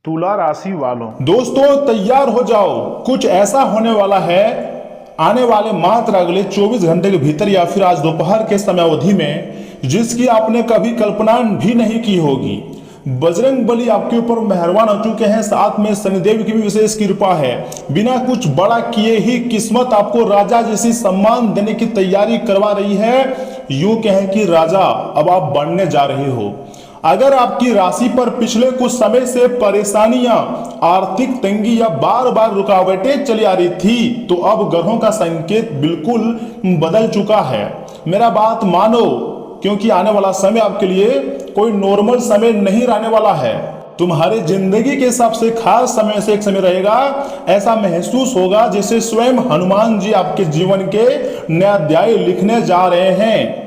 तुला राशि वालों, दोस्तों तैयार हो जाओ, कुछ ऐसा होने वाला है आने वाले मात्र अगले 24 घंटे के भीतर या फिर आज दोपहर के समय अवधि में, जिसकी आपने कभी कल्पना भी नहीं की होगी। बजरंग बली आपके ऊपर मेहरबान हो चुके हैं, साथ में शनिदेव की भी विशेष कृपा है। बिना कुछ बड़ा किए ही किस्मत आपको राजा जैसी सम्मान देने की तैयारी करवा रही है। यूं कहें कि राजा अब आप बनने जा रहे हो। अगर आपकी राशि पर पिछले कुछ समय से परेशानियां, आर्थिक तंगी या बार बार रुकावटें चली आ रही थी, तो अब ग्रहों का संकेत बिल्कुल बदल चुका है। मेरा बात मानो, क्योंकि आने वाला समय आपके लिए कोई नॉर्मल समय नहीं रहने वाला है। तुम्हारे जिंदगी के सबसे खास समय से एक समय रहेगा। ऐसा महसूस होगा जैसे स्वयं हनुमान जी आपके जीवन के नया अध्याय लिखने जा रहे हैं।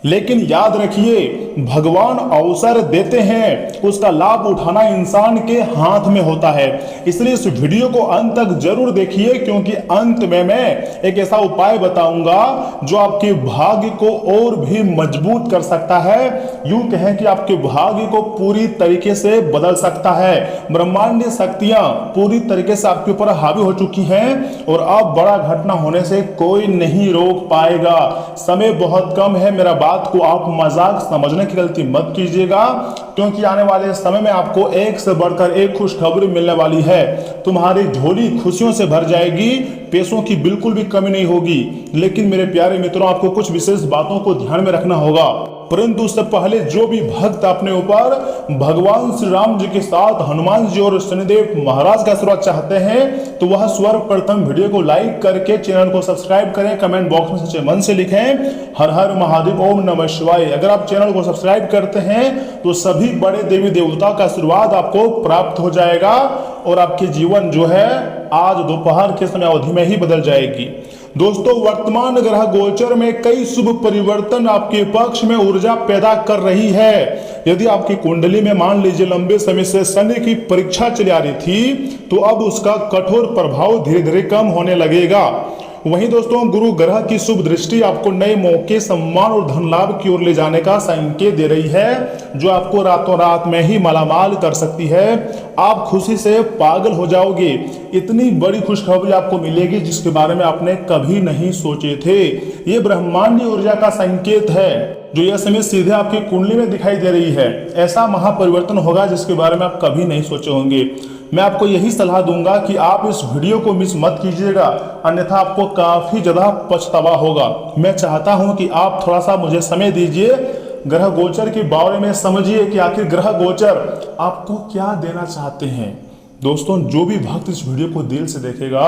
लेकिन याद रखिए, भगवान अवसर देते हैं, उसका लाभ उठाना इंसान के हाथ में होता है। इसलिए इस वीडियो को अंत तक जरूर देखिए, क्योंकि अंत में मैं एक ऐसा उपाय बताऊंगा जो आपके भाग्य को और भी मजबूत कर सकता है। यूं कहें कि आपके भाग्य को पूरी तरीके से बदल सकता है। ब्रह्मांडीय शक्तियां पूरी तरीके से आपके ऊपर हावी हो चुकी हैं और अब बड़ा घटना होने से कोई नहीं रोक पाएगा। समय बहुत कम है। मेरा बात को आप मजाक समझने की गलती मत कीजिएगा, क्योंकि आने वाले समय में आपको एक से बढ़कर एक खुशखबरी मिलने वाली है। तुम्हारी झोली खुशियों से भर जाएगी, पैसों की बिल्कुल भी कमी नहीं होगी। लेकिन मेरे प्यारे मित्रों, आपको कुछ विशेष बातों को ध्यान में रखना होगा। परंतु उससे पहले जो भी भक्त अपने ऊपर भगवान श्री राम जी के साथ हनुमान जी और शनिदेव महाराज का आशीर्वाद चाहते हैं, तो वह सर्वप्रथम वीडियो को लाइक करके चैनल को सब्सक्राइब करें। कमेंट बॉक्स में सच्चे मन से लिखें हर हर महादेव, ओम नमः शिवाय। अगर आप चैनल को सब्सक्राइब करते हैं तो सभी बड़े देवी देवता का आशीर्वाद आपको प्राप्त हो जाएगा और आपके जीवन जो है आज दोपहर के समय अवधि में ही बदल जाएगी। दोस्तों, वर्तमान ग्रह गोचर में कई शुभ परिवर्तन आपके पक्ष में ऊर्जा पैदा कर रही है। यदि आपकी कुंडली में मान लीजिए लंबे समय से शनि की परीक्षा चली आ रही थी, तो अब उसका कठोर प्रभाव धीरे धीरे कम होने लगेगा। वहीं दोस्तों, गुरु ग्रह की शुभ दृष्टि आपको नए मौके, सम्मान और धन लाभ की ओर ले जाने का संकेत दे रही है, जो आपको रातों रात में ही मालामाल कर सकती है। आप खुशी से पागल हो जाओगे। इतनी बड़ी खुशखबरी आपको मिलेगी जिसके बारे में आपने कभी नहीं सोचे थे। ये ब्रह्मांडीय ऊर्जा का संकेत है, जो यह समय सीधे आपकी कुंडली में दिखाई दे रही है। ऐसा महापरिवर्तन होगा जिसके बारे में आप कभी नहीं सोचे होंगे। मैं आपको यही सलाह दूंगा कि आप इस वीडियो को मिस मत कीजिएगा, अन्यथा आपको काफी ज्यादा पछतावा होगा। मैं चाहता हूं कि आप थोड़ा सा मुझे समय दीजिए, ग्रह गोचर के बारे में समझिए कि आखिर ग्रह गोचर आपको क्या देना चाहते हैं। दोस्तों, जो भी भक्त इस वीडियो को दिल से देखेगा,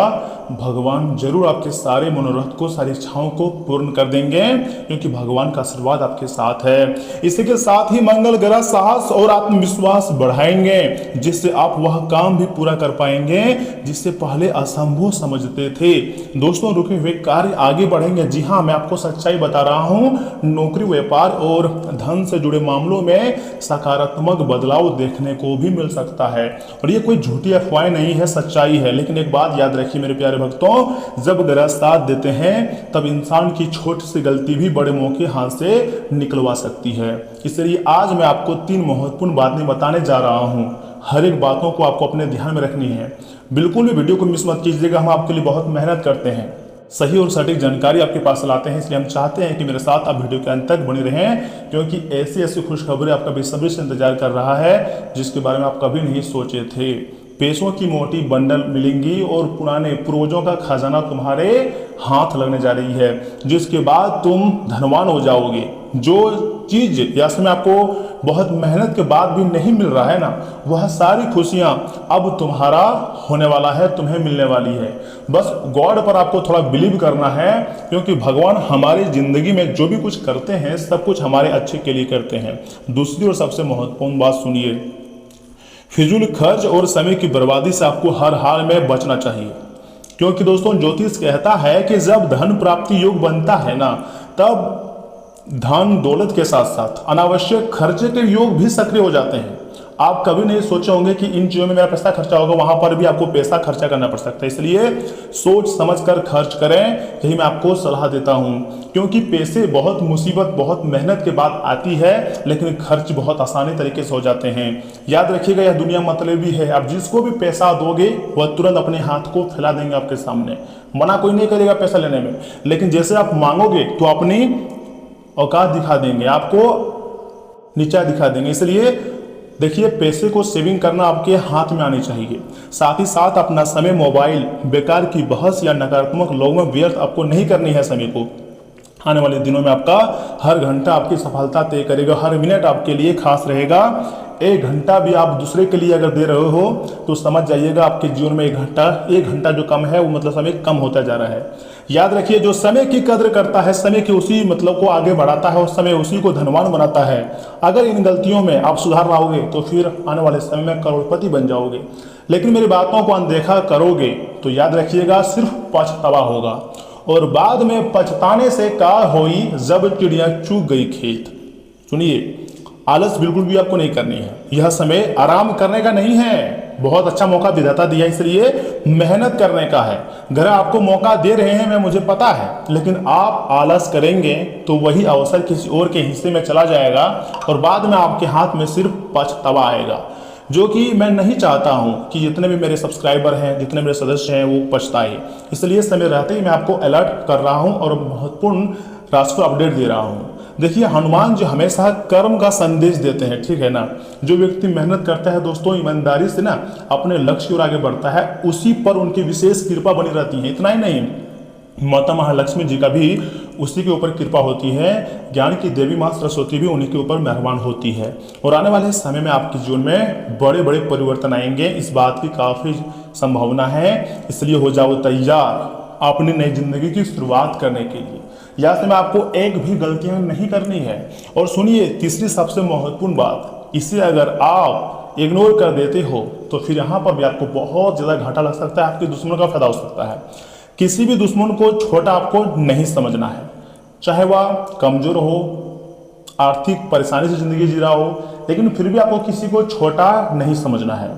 भगवान जरूर आपके सारे मनोरथ को, सारी इच्छाओं को पूर्ण कर देंगे, क्योंकि भगवान का आशीर्वाद आपके साथ है। इसी के साथ ही मंगल ग्रह साहस और आत्मविश्वास बढ़ाएंगे, जिससे आप वह काम भी पूरा कर पाएंगे जिससे पहले असंभव समझते थे। दोस्तों, रुके हुए कार्य आगे बढ़ेंगे। जी हाँ, मैं आपको सच्चाई बता रहा हूँ। नौकरी, व्यापार और धन से जुड़े मामलों में सकारात्मक बदलाव देखने को भी मिल सकता है। और ये कोई झूठी अफवाह नहीं है, सच्चाई है। लेकिन एक बात याद रखिए मेरे प्यारे भक्तों, जब ग्रह साथ देते हैं तब इंसान की छोटी सी गलती भी बड़े मौके हाथ से निकलवा सकती है। इसलिए आज मैं आपको 3 महत्वपूर्ण बातें बताने जा रहा हूं। हर एक बातों को आपको अपने ध्यान में रखनी है। बिल्कुल भी वीडियो को मिस मत कीजिएगा। हम आपके लिए बहुत मेहनत करते हैं, सही और सटीक जानकारी आपके पास लाते हैं। इसलिए हम चाहते हैं कि मेरे साथ आप वीडियो के अंत तक बने रहें, क्योंकि ऐसी ऐसी खुशखबरी आपका बेसब्री से इंतजार कर रहा है जिसके बारे में आप कभी नहीं सोचे थे। पैसों की मोटी बंडल मिलेंगी और पुराने पूर्वजों का खजाना तुम्हारे हाथ लगने जा रही है, जिसके बाद तुम धनवान हो जाओगे। जो चीज या समय आपको बहुत मेहनत के बाद भी नहीं मिल रहा है ना, वह सारी खुशियां अब तुम्हारा होने वाला है, तुम्हें मिलने वाली है। बस गॉड पर आपको थोड़ा बिलीव करना है, क्योंकि भगवान हमारी जिंदगी में जो भी कुछ करते हैं सब कुछ हमारे अच्छे के लिए करते हैं। दूसरी और सबसे महत्वपूर्ण बात सुनिए, फिजूल खर्च और समय की बर्बादी से आपको हर हाल में बचना चाहिए। क्योंकि दोस्तों, ज्योतिष कहता है कि जब धन प्राप्ति योग बनता है ना, तब धन दौलत के साथ साथ अनावश्यक खर्चे के योग भी सक्रिय हो जाते हैं। आप कभी नहीं सोचे होंगे कि इन चीज़ों में मेरा पैसा खर्चा होगा, वहां पर भी आपको पैसा खर्चा करना पड़ सकता है। इसलिए सोच समझ कर खर्च करें, यही मैं आपको सलाह देता हूं। क्योंकि पैसे बहुत मुसीबत, बहुत मेहनत के बाद आती है, लेकिन खर्च बहुत आसानी तरीके से हो जाते हैं। याद रखिएगा, यह दुनिया मतलबी है। आप जिसको भी पैसा दोगे वह तुरंत अपने हाथ को फैला देंगे आपके सामने। मना कोई नहीं करेगा पैसा लेने में, लेकिन जैसे आप मांगोगे तो अपनी औकात दिखा देंगे, आपको नीचा दिखा देंगे। इसलिए देखिए, पैसे को सेविंग करना आपके हाथ में आनी चाहिए। साथ ही साथ अपना समय मोबाइल, बेकार की बहस या नकारात्मक लोगों में व्यर्थ आपको नहीं करनी है। समय को आने वाले दिनों में आपका हर घंटा आपकी सफलता तय करेगा, हर मिनट आपके लिए खास रहेगा। 1 घंटा भी आप दूसरे के लिए अगर दे रहे हो तो समझ जाइएगा आपके जीवन में 1 घंटा जो कम है वो मतलब समय कम होता जा रहा है। याद रखिए, जो समय की कद्र करता है, समय के उसी मतलब को आगे बढ़ाता है और समय उसी को धनवान बनाता है। अगर इन गलतियों में आप सुधार लाओगे तो फिर आने वाले समय में करोड़पति बन जाओगे। लेकिन मेरी बातों को अनदेखा करोगे तो याद रखिएगा सिर्फ पछतावा होगा, और बाद में पछताने से का होई जब चिड़िया चूक गई खेत। सुनिए, आलस बिल्कुल भी आपको नहीं करनी है। यह समय आराम करने का नहीं है, बहुत अच्छा मौका विधाता दिया, इसलिए मेहनत करने का है। घर आपको मौका दे रहे हैं, मैं मुझे पता है, लेकिन आप आलस करेंगे तो वही अवसर किसी और के हिस्से में चला जाएगा और बाद में आपके हाथ में सिर्फ पछतावा आएगा, जो कि मैं नहीं चाहता हूं कि जितने भी मेरे सब्सक्राइबर हैं, जितने मेरे सदस्य हैं, वो पछताए। इसलिए समय रहते ही मैं आपको अलर्ट कर रहा हूं और महत्वपूर्ण राशिफल अपडेट दे रहा हूं। देखिए, हनुमान जी हमेशा कर्म का संदेश देते हैं, ठीक है ना। जो व्यक्ति मेहनत करता है दोस्तों, ईमानदारी से ना अपने लक्ष्य की ओर आगे बढ़ता है, उसी पर उनकी विशेष कृपा बनी रहती है। इतना ही नहीं, माता महालक्ष्मी जी का भी उसी के ऊपर कृपा होती है। ज्ञान की देवी माँ सरस्वती भी उन्हीं के ऊपर मेहरबान होती है। और आने वाले समय में आपके जीवन में बड़े बड़े परिवर्तन आएंगे, इस बात की काफ़ी संभावना है। इसलिए हो जाओ तैयार अपनी नई जिंदगी की शुरुआत करने के लिए। यहाँ से मैं आपको एक भी गलतियां नहीं करनी है। और सुनिए, तीसरी सबसे महत्वपूर्ण बात, इसे अगर आप इग्नोर कर देते हो तो फिर यहाँ पर भी आपको बहुत ज़्यादा घाटा लग सकता है, आपके दुश्मन का फायदा हो सकता है। किसी भी दुश्मन को छोटा आपको नहीं समझना है, चाहे वह कमज़ोर हो, आर्थिक परेशानी से ज़िंदगी जी रहा हो, लेकिन फिर भी आपको किसी को छोटा नहीं समझना है।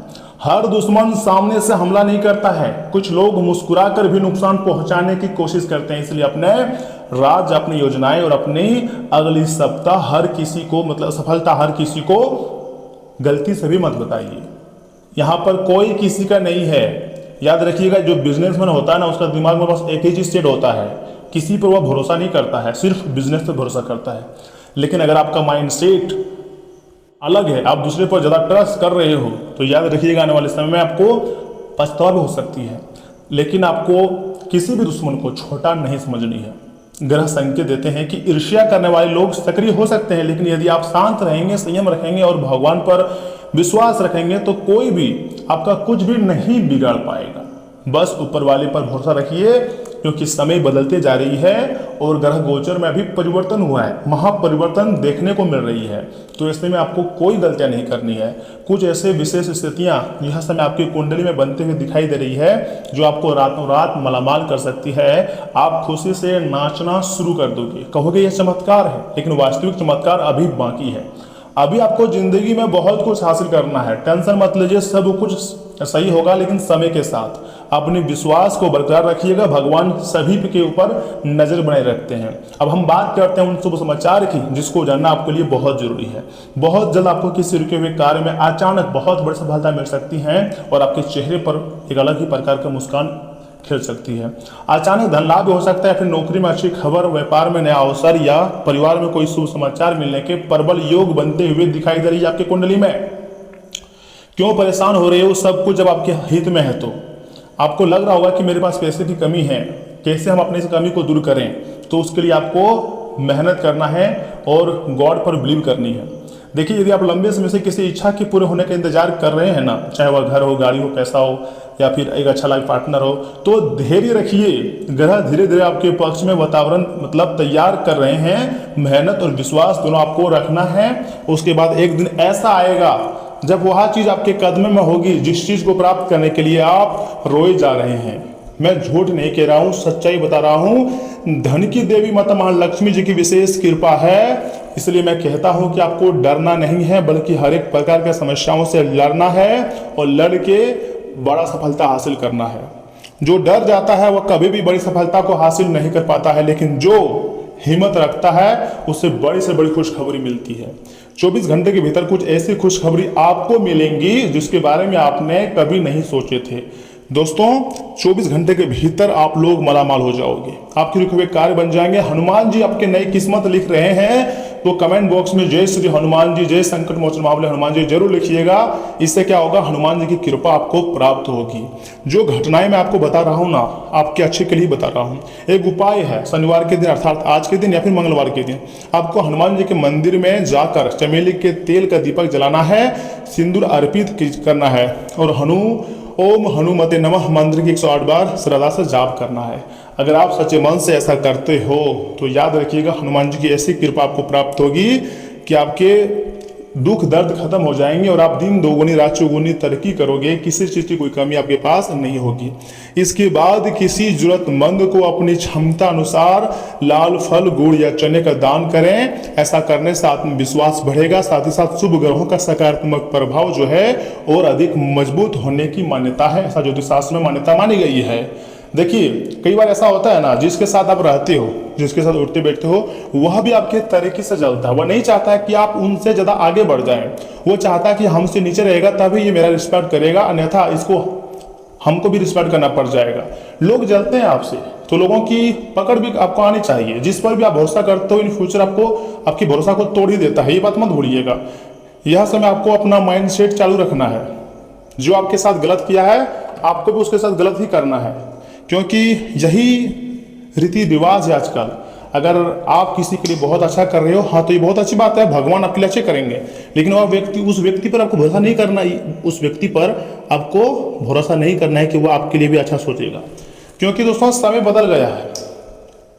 हर दुश्मन सामने से हमला नहीं करता है, कुछ लोग मुस्कुराकर भी नुकसान पहुंचाने की कोशिश करते हैं। इसलिए अपने राज, अपनी योजनाएं और अपनी अगली सप्ताह हर किसी को मतलब सफलता हर किसी को गलती से भी मत बताइए। यहाँ पर कोई किसी का नहीं है। याद रखिएगा, जो बिजनेसमैन होता है ना, उसका दिमाग में बस एक ही चीज सेट होता है, किसी पर वह भरोसा नहीं करता है, सिर्फ बिजनेस पर भरोसा करता है। लेकिन अगर आपका माइंड सेट अलग है, आप दूसरे पर ज़्यादा ट्रस्ट कर रहे हो, तो याद रखिएगा आने वाले समय में आपको पछतावा भी हो सकती है। लेकिन आपको किसी भी दुश्मन को छोटा नहीं समझनी है। ग्रह संकेत देते हैं कि ईर्ष्या करने वाले लोग सक्रिय हो सकते हैं, लेकिन यदि आप शांत रहेंगे, संयम रखेंगे और भगवान पर विश्वास रखेंगे तो कोई भी आपका कुछ भी नहीं बिगाड़ पाएगा। बस ऊपर वाले पर भरोसा रखिए, क्योंकि समय बदलते जा रही है और ग्रह गोचर में अभी परिवर्तन हुआ है, महापरिवर्तन देखने को मिल रही है। तो ऐसे में आपको कोई गलतियां नहीं करनी है। कुछ ऐसे विशेष स्थितियां यह समय आपकी कुंडली में बनते हुए दिखाई दे रही है, जो आपको रातों रात मालामाल कर सकती है। आप खुशी से नाचना शुरू कर दोगे, कहोगे यह चमत्कार है, लेकिन वास्तविक चमत्कार अभी बाकी है। अभी आपको जिंदगी में बहुत कुछ हासिल करना है, टेंशन मत लीजिए, सब कुछ सही होगा, लेकिन समय के साथ। अपने विश्वास को बरकरार रखिएगा, भगवान सभी के ऊपर नजर बनाए रखते हैं। अब हम बात करते हैं उन शुभ समाचार की, जिसको जानना आपके लिए बहुत जरूरी है। बहुत जल्द आपको किसी रुके हुए कार्य में अचानक बहुत बड़ी सफलता मिल सकती है और आपके चेहरे पर एक अलग ही प्रकार का मुस्कान खिल सकती है। अचानक धन लाभ हो सकता है, फिर नौकरी में अच्छी खबर, व्यापार में नया अवसर या परिवार में कोई शुभ समाचार मिलने के प्रबल योग बनते हुए दिखाई दे रही है आपकी कुंडली में। क्यों परेशान हो रहे हो? सब कुछ जब आपके हित में है तो आपको लग रहा होगा कि मेरे पास पैसे की कमी है, कैसे हम अपने इस कमी को दूर करें। तो उसके लिए आपको मेहनत करना है और गॉड पर बिलीव करनी है। देखिए, यदि आप लंबे समय से किसी इच्छा के पूरे होने का इंतजार कर रहे हैं ना, चाहे वह घर हो, गाड़ी हो, पैसा हो या फिर एक अच्छा लाइफ पार्टनर हो, तो धैर्य रखिए। ग्रह धीरे धीरे आपके पक्ष में वातावरण मतलब तैयार कर रहे हैं। मेहनत और विश्वास दोनों आपको रखना है। उसके बाद एक दिन ऐसा आएगा जब वह चीज आपके कदम में होगी जिस चीज को प्राप्त करने के लिए आप रोए जा रहे हैं। मैं झूठ नहीं कह रहा हूं, सच्चाई बता रहा हूं। धन की देवी माता महालक्ष्मी जी की विशेष कृपा है, इसलिए मैं कहता हूं कि आपको डरना नहीं है, बल्कि हर एक प्रकार की समस्याओं से लड़ना है और लड़ के बड़ा सफलता हासिल करना है। जो डर जाता है वह कभी भी बड़ी सफलता को हासिल नहीं कर पाता है, लेकिन जो हिम्मत रखता है उससे बड़ी से बड़ी खुशखबरी मिलती है। 24 घंटे के भीतर कुछ ऐसी खुशखबरी आपको मिलेंगी जिसके बारे में आपने कभी नहीं सोचे थे। दोस्तों 24 घंटे के भीतर आप लोग मालामाल हो जाओगे, आपके रुके हुए कार्य बन जाएंगे। हनुमान जी आपके नई किस्मत लिख रहे हैं तो कमेंट बॉक्स में जय श्री हनुमान जी, जय संकट मोचन महाबली हनुमान जी जरूर लिखिएगा। इससे क्या होगा, हनुमान जी की कृपा आपको प्राप्त होगी। जो घटनाएं मैं आपको बता रहा हूं ना, आपके अच्छे के लिए बता रहा हूं। एक उपाय है, शनिवार के दिन अर्थात आज के दिन या फिर मंगलवार के दिन आपको हनुमान जी के मंदिर में जाकर चमेली के तेल का दीपक जलाना है, सिंदूर अर्पित करना है और ओम हनुमते नमः मंत्र की 108 बार श्रद्धा से जाप करना है। अगर आप सच्चे मन से ऐसा करते हो तो याद रखिएगा हनुमान जी की ऐसी कृपा आपको प्राप्त होगी कि आपके दुख दर्द खत्म हो जाएंगे और आप दिन दोगुनी रात चौगुनी तरक्की करोगे। किसी चीज की कोई कमी आपके पास नहीं होगी। इसके बाद किसी जरूरतमंद को अपनी क्षमता अनुसार लाल फल, गुड़ या चने का दान करें। ऐसा करने से आत्मविश्वास बढ़ेगा, साथ ही साथ शुभ ग्रहों का सकारात्मक प्रभाव जो है और अधिक मजबूत होने की मान्यता है। ऐसा ज्योतिष शास्त्र में मान्यता मानी गई है। देखिए कई बार ऐसा होता है ना, जिसके साथ आप रहते हो, जिसके साथ उठते बैठते हो, वह भी आपके तरीके से चलता है। वह नहीं चाहता है कि आप उनसे ज़्यादा आगे बढ़ जाएं। वो चाहता है कि हमसे नीचे रहेगा तभी ये मेरा रिस्पेक्ट करेगा, अन्यथा इसको हमको भी रिस्पेक्ट करना पड़ जाएगा। लोग जलते हैं आपसे, तो लोगों की पकड़ भी आपको आनी चाहिए। जिस पर भी आप भरोसा करते हो इन फ्यूचर आपको आपकी भरोसा को तोड़ ही देता है, ये बात मत भूलिएगा। यह समय आपको अपना माइंड सेट चालू रखना है। जो आपके साथ गलत किया है आपको भी उसके साथ गलत ही करना है, क्योंकि यही रीति रिवाज है आजकल। अगर आप किसी के लिए बहुत अच्छा कर रहे हो, हाँ तो ये बहुत अच्छी बात है, भगवान आपके लिए अच्छे करेंगे। लेकिन वह व्यक्ति, उस व्यक्ति पर आपको भरोसा नहीं करना, उस व्यक्ति पर आपको भरोसा नहीं करना है कि वह आपके लिए भी अच्छा सोचेगा। क्योंकि दोस्तों समय बदल गया है,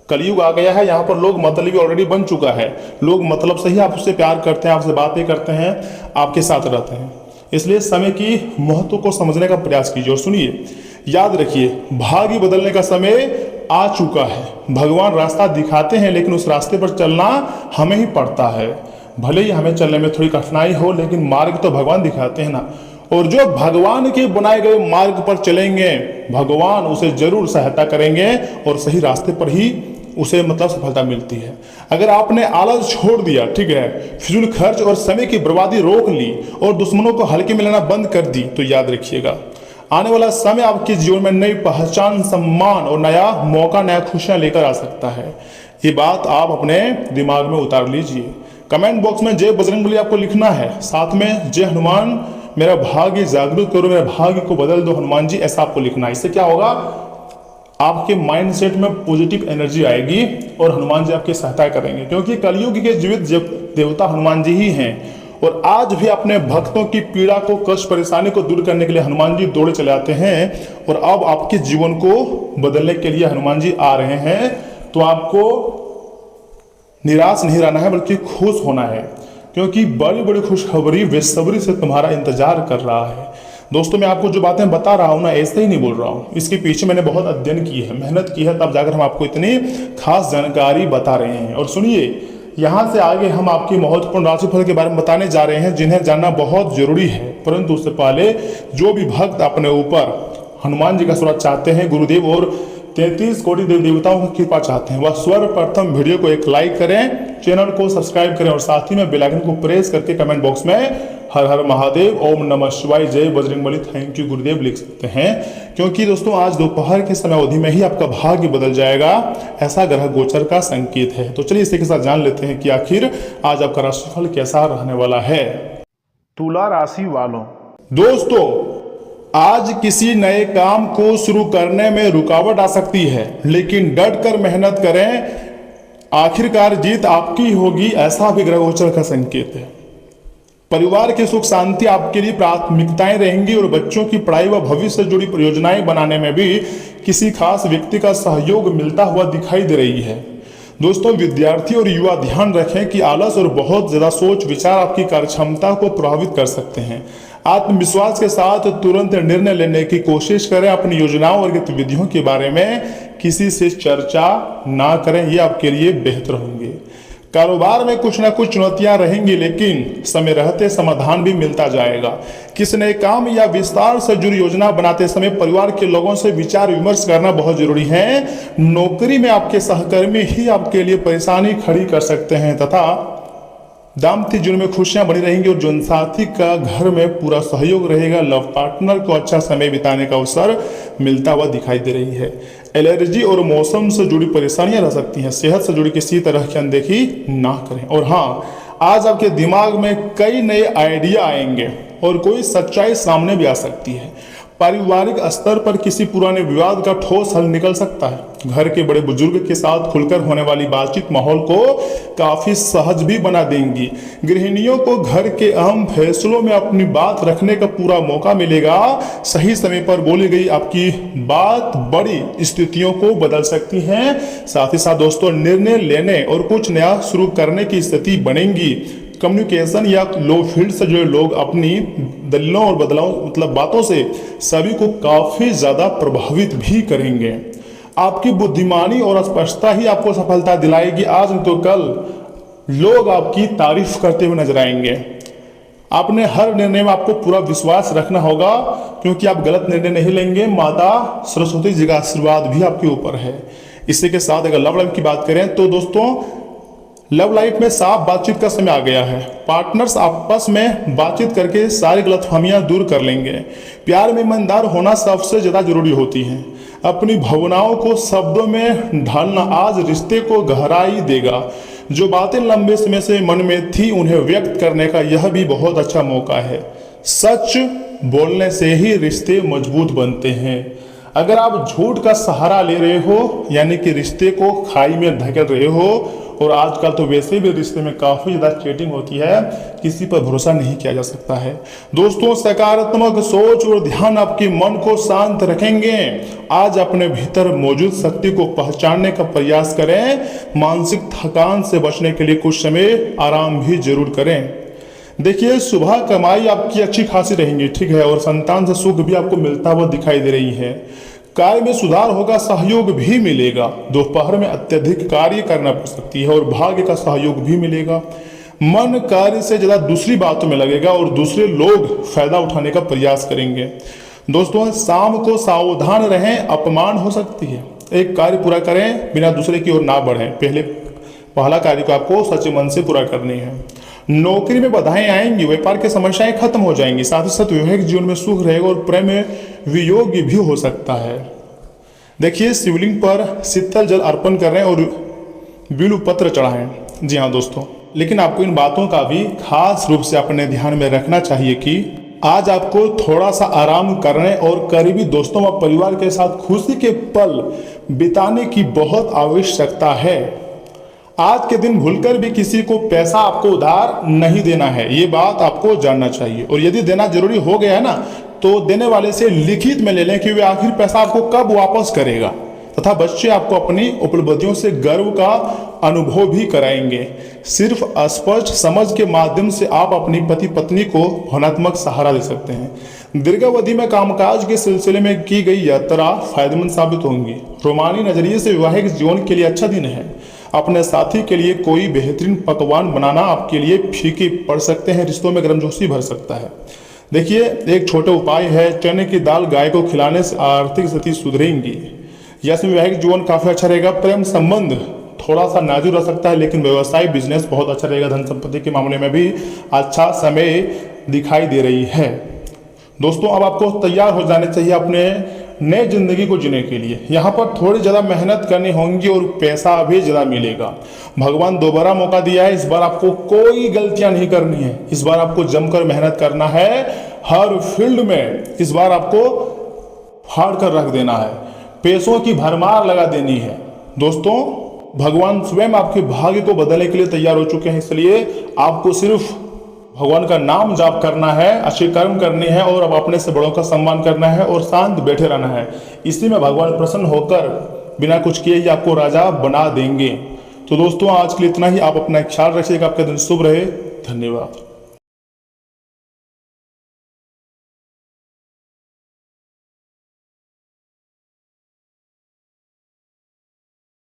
कलयुग आ गया है। यहाँ पर लोग मतलबी ऑलरेडी बन चुका है। लोग मतलब से ही आपसे प्यार करते हैं, आपसे बातें करते हैं, आपके साथ रहते हैं। इसलिए समय की महत्व को समझने का प्रयास कीजिए। और सुनिए, याद रखिए, भाग्य बदलने का समय आ चुका है। भगवान रास्ता दिखाते हैं, लेकिन उस रास्ते पर चलना हमें ही पड़ता है। भले ही हमें चलने में थोड़ी कठिनाई हो, लेकिन मार्ग तो भगवान दिखाते हैं ना। और जो भगवान के बनाए गए मार्ग पर चलेंगे, भगवान उसे जरूर सहायता करेंगे और सही रास्ते पर ही उसे मतलब सफलता मिलती है। अगर आपने आलस छोड़ दिया, ठीक है, फिजूल खर्च और समय की बर्बादी रोक ली और दुश्मनों को हल्के में लेना बंद कर दी, तो याद रखिएगा आने वाला समय आपके जीवन में नई पहचान, सम्मान और नया मौका, नया खुशियां लेकर आ सकता है। ये बात आप अपने दिमाग में उतार लीजिए। कमेंट बॉक्स में जय बजरंगबली आपको लिखना है, साथ में जय हनुमान, मेरा भाग्य जागृत करो, मेरे भाग्य को बदल दो हनुमान जी, ऐसा आपको लिखना है। इससे क्या होगा, आपके माइंड सेट में पॉजिटिव एनर्जी आएगी और हनुमान जी आपकी सहायता करेंगे। क्योंकि कलयुग के जीवित देवता हनुमान जी ही हैं। और आज भी अपने भक्तों की पीड़ा को, कष्ट, परेशानी को दूर करने के लिए हनुमान जी दौड़े चले आते हैं। और अब आपके जीवन को बदलने के लिए हनुमान जी आ रहे हैं। तो आपको निराश नहीं रहना है, बल्कि खुश होना है, क्योंकि बड़ी बड़ी खुशखबरी बेसब्री से तुम्हारा इंतजार कर रहा है। दोस्तों मैं आपको जो बातें बता रहा हूँ ना, ऐसे ही नहीं बोल रहा हूँ, इसके पीछे मैंने बहुत अध्ययन की है, मेहनत की है, तब जाकर हम आपको इतनी खास जानकारी बता रहे हैं। और सुनिए, यहाँ से आगे हम आपकी महत्वपूर्ण राशिफल के बारे में बताने जा रहे हैं, जिन्हें जानना बहुत जरूरी है। परंतु उससे पहले जो भी भक्त अपने ऊपर हनुमान जी का आशीर्वाद चाहते हैं, गुरुदेव और 33 कोटि देव देवताओं की कृपा चाहते हैं, वह सर्वप्रथम वीडियो को एक लाइक करें, चैनल को सब्सक्राइब करें और साथ ही में बेल आइकन को प्रेस करके कमेंट बॉक्स में हर हर महादेव, ओम नमः शिवाय, जय बजरंगबली, थैंक यू गुरुदेव लिख सकते हैं। क्योंकि दोस्तों आज दोपहर के समय अवधि में ही आपका भाग्य बदल जाएगा, ऐसा ग्रह गोचर का संकेत है। तो चलिए इसी के साथ जान लेते हैं कि आखिर आज आपका राशिफल कैसा रहने वाला है। तुला राशि वालों, दोस्तों आज किसी नए काम को शुरू करने में रुकावट आ सकती है, लेकिन डट कर मेहनत करें, आखिरकार जीत आपकी होगी, ऐसा भी ग्रह गोचर का संकेत है। परिवार की सुख शांति आपके लिए प्राथमिकताएं रहेंगी और बच्चों की पढ़ाई व भविष्य से जुड़ी परियोजनाएं बनाने में भी किसी खास व्यक्ति का सहयोग मिलता हुआ दिखाई दे रही है। दोस्तों विद्यार्थी और युवा ध्यान रखें कि आलस और बहुत ज्यादा सोच विचार आपकी कार्यक्षमता को प्रभावित कर सकते हैं। आत्मविश्वास के साथ तुरंत निर्णय लेने की कोशिश करें। अपनी योजनाओं और गतिविधियों के बारे में किसी से चर्चा ना करें, ये आपके लिए बेहतर होंगे। कारोबार में कुछ ना कुछ चुनौतियां रहेंगी, लेकिन समय रहते समाधान भी मिलता जाएगा। किसी नए काम या विस्तार से जुड़ी योजना बनाते समय परिवार के लोगों से विचार विमर्श करना बहुत जरूरी है। नौकरी में आपके सहकर्मी ही आपके लिए परेशानी खड़ी कर सकते हैं तथा दाम्पत्य जीवन में खुशियां बनी रहेंगी और जीवन साथी का घर में पूरा सहयोग रहेगा। लव पार्टनर को अच्छा समय बिताने का अवसर मिलता हुआ दिखाई दे रही है। एलर्जी और मौसम से जुड़ी परेशानियां रह सकती हैं। सेहत से जुड़ी किसी तरह की अनदेखी ना करें। और हाँ, आज आपके दिमाग में कई नए आइडिया आएंगे और कोई सच्चाई सामने भी आ सकती है। पारिवारिक स्तर पर किसी पुराने विवाद का ठोस हल निकल सकता है। घर के बड़े बुजुर्ग के साथ खुलकर होने वाली बातचीत माहौल को काफी सहज भी बना देंगी। गृहिणियों को घर के अहम फैसलों में अपनी बात रखने का पूरा मौका मिलेगा। सही समय पर बोली गई आपकी बात बड़ी स्थितियों को बदल सकती है। साथ ही साथ दोस्तों, निर्णय लेने और कुछ नया शुरू करने की स्थिति बनेगी। कम्युनिकेशन या लो फील्ड से जुड़े लोग अपनी दलीलों और बातों से सभी को काफी ज्यादा प्रभावित भी करेंगे। आपकी बुद्धिमानी और स्पष्टता ही आपको सफलता दिलाएगी। आज नहीं तो कल लोग आपकी तारीफ करते हुए नजर आएंगे। आपने हर निर्णय में आपको पूरा विश्वास रखना होगा, क्योंकि आप गलत निर्णय नहीं लेंगे। माता सरस्वती जी का आशीर्वाद भी आपके ऊपर है। इसी के साथ अगर लव लाइफ की बात करें तो दोस्तों, लव लाइफ में साफ बातचीत का समय आ गया है। पार्टनर्स आपस में बातचीत करके सारी गलतफहमियां दूर कर लेंगे। प्यार में ईमानदार होना सबसे ज्यादा जरूरी होती है। अपनी भावनाओं को शब्दों में ढालना आज रिश्ते को गहराई देगा। जो बातें लंबे समय से मन में थी उन्हें व्यक्त करने का यह भी बहुत अच्छा मौका है। सच बोलने से ही रिश्ते मजबूत बनते हैं। अगर आप झूठ का सहारा ले रहे हो, यानी कि रिश्ते को खाई में धकेल रहे हो, और आजकल तो वैसे भी रिश्ते में काफी ज्यादा चीटिंग होती है, किसी पर भरोसा नहीं किया जा सकता है। दोस्तों, सकारात्मक सोच और ध्यान आपके मन को शांत रखेंगे। आज अपने भीतर मौजूद शक्ति को पहचानने का प्रयास करें। मानसिक थकान से बचने के लिए कुछ समय आराम भी जरूर करें। देखिए, सुबह कमाई आपकी अच्छी खासी रहेंगी, ठीक है, और संतान से सुख भी आपको मिलता हुआ दिखाई दे रही है। कार्य में सुधार होगा, सहयोग भी मिलेगा। दोपहर में अत्यधिक कार्य करना पड़ सकती है और भाग्य का सहयोग भी मिलेगा। मन कार्य से ज्यादा दूसरी बातों में लगेगा और दूसरे लोग फायदा उठाने का प्रयास करेंगे। दोस्तों, शाम को सावधान रहें, अपमान हो सकती है। एक कार्य पूरा करें, बिना दूसरे की ओर ना बढ़ें। पहला कार्य को आपको सच्चे मन से पूरा करनी है। नौकरी में बाधाएं आएंगी, व्यापार की समस्याएं खत्म हो जाएंगी। साथ ही साथ वैवाहिक जीवन में सुख रहेगा और प्रेम में वियोग भी हो सकता है। देखिए, शिवलिंग पर शीतल जल अर्पण करें और बिल्व पत्र चढ़ाएं। जी हाँ दोस्तों, लेकिन आपको इन बातों का भी खास रूप से अपने ध्यान में रखना चाहिए कि आज आपको थोड़ा सा आराम करने और करीबी दोस्तों व परिवार के साथ खुशी के पल बिताने की बहुत आवश्यकता है। आज के दिन भूलकर भी किसी को पैसा आपको उधार नहीं देना है, ये बात आपको जानना चाहिए। और यदि देना जरूरी हो गया है ना, तो देने वाले से लिखित में ले लें कि वे आखिर पैसा आपको कब वापस करेगा, तथा बच्चे आपको अपनी उपलब्धियों से गर्व का अनुभव भी कराएंगे। सिर्फ स्पष्ट समझ के माध्यम से आप अपनी पति पत्नी को भावनात्मक सहारा दे सकते हैं। दीर्घावधि में कामकाज के सिलसिले में की गई यात्रा फायदेमंद साबित होंगी। रोमानी नजरिए से वैवाहिक जीवन के लिए अच्छा दिन है। अपने साथी के लिए कोई बेहतरीन पकवान बनाना आपके लिए फीके पड़ सकते हैं, रिश्तों में गर्मजोशी भर सकता है। देखिए, एक छोटे उपाय है, चने की दाल गाय को खिलाने से आर्थिक स्थिति सुधरेंगी। यह वैवाहिक जीवन काफी अच्छा रहेगा। प्रेम संबंध थोड़ा सा नाजुक रह सकता है, लेकिन व्यवसाय बिजनेस बहुत अच्छा रहेगा। धन संपत्ति के मामले में भी अच्छा समय दिखाई दे रही है। दोस्तों, अब आपको तैयार हो जाने चाहिए अपने नए जिंदगी को जीने के लिए। यहाँ पर थोड़ी ज़्यादा मेहनत करनी होगी और पैसा भी ज़्यादा मिलेगा। भगवान दोबारा मौका दिया है, इस बार आपको कोई गलतियां नहीं करनी है। इस बार आपको जमकर मेहनत करना है। हर फील्ड में इस बार आपको फाड़ कर रख देना है। पैसों की भरमार लगा देनी है। दोस्तों, भगवान स्वयं आपके भाग्य को बदलने के लिए तैयार हो चुके हैं, इसलिए आपको सिर्फ भगवान का नाम जाप करना है, अच्छे कर्म करने हैं और अब अपने से बड़ों का सम्मान करना है और शांत बैठे रहना है। इसी में भगवान प्रसन्न होकर बिना कुछ किए ही आपको राजा बना देंगे। तो दोस्तों, आज के लिए इतना ही। आप अपना ख्याल रखिएगा। आपका दिन शुभ रहे। धन्यवाद।